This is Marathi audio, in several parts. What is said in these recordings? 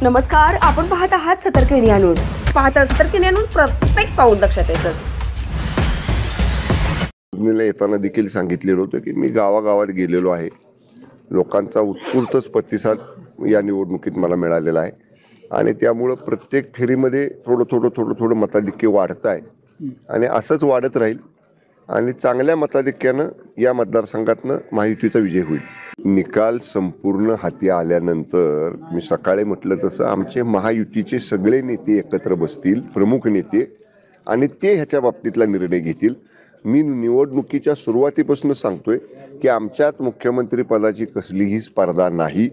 नमस्कार, आपण पाहत आहात सतर्क इंडिया न्यूज. पाहता सतर्क इंडिया न्यूज, प्रत्येक पाऊल लक्षात येतं. येताना देखील सांगितलेलं होतं की मी गावागावात गेलेलो आहे. लोकांचा उत्स्फूर्त प्रतिसाद या निवडणुकीत मला मिळालेला आहे आणि त्यामुळं प्रत्येक फेरीमध्ये थोडं मताधिक्य वाढत आहे आणि असंच वाढत राहील आणि चांगल्या मताधिक्यानं या मतदारसंघातनं महायुतीचा विजय होईल. निकाल संपूर्ण हाती आल्यानंतर मी सकाळी म्हटलं तसं आमचे महायुतीचे सगळे नेते एकत्र बसतील, प्रमुख नेते, आणि ते ह्याच्या बाबतीतला निर्णय घेतील. मी निवडणुकीच्या सुरुवातीपासून सांगतोय की आमच्यात मुख्यमंत्री पदाची कसलीही स्पर्धा नाही.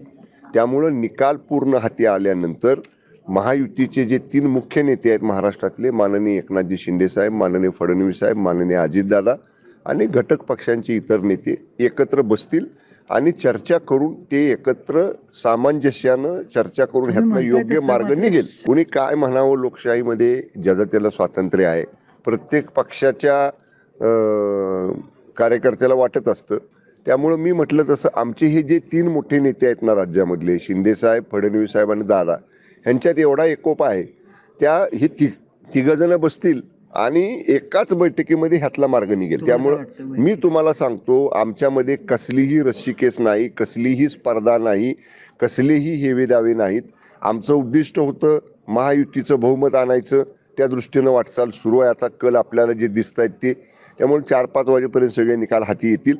त्यामुळं निकाल पूर्ण हाती आल्यानंतर महायुतीचे जे 3 मुख्य नेते आहेत महाराष्ट्रातले, माननीय एकनाथजी शिंदे साहेब, माननीय फडणवीस साहेब, माननीय अजितदादा आणि घटक पक्षांचे इतर नेते एकत्र बसतील आणि चर्चा करून ते एकत्र सामंजस्यानं चर्चा करून ह्यातनं योग्य मार्ग निघेल. कुणी काय म्हणावं, लोकशाहीमध्ये ज्याचं त्याला स्वातंत्र्य आहे. प्रत्येक पक्षाच्या कार्यकर्त्याला वाटत असतं. त्यामुळं मी म्हटलं तसं आमचे हे जे 3 मोठे नेते आहेत ना राज्यामधले, शिंदे साहेब, फडणवीस साहेब आणि दादा, ह्यांच्यात एवढा एकोपा आहे. हे तिघजणं बसतील आणि एकाच बैठकीमध्ये ह्यातला मार्ग निघेल. त्यामुळं मी तुम्हाला सांगतो, आमच्यामध्ये कसलीही रस्सीकेस नाही, कसलीही स्पर्धा नाही, कसलेही हेवे दावे नाहीत. आमचं उद्दिष्ट होतं महायुतीचं बहुमत आणायचं. त्या दृष्टीनं वाटचाल सुरू आहे. आता कल आपल्याला जे दिसत आहेत ते, त्यामुळे 4-5 वाजेपर्यंत सगळे निकाल हाती येतील.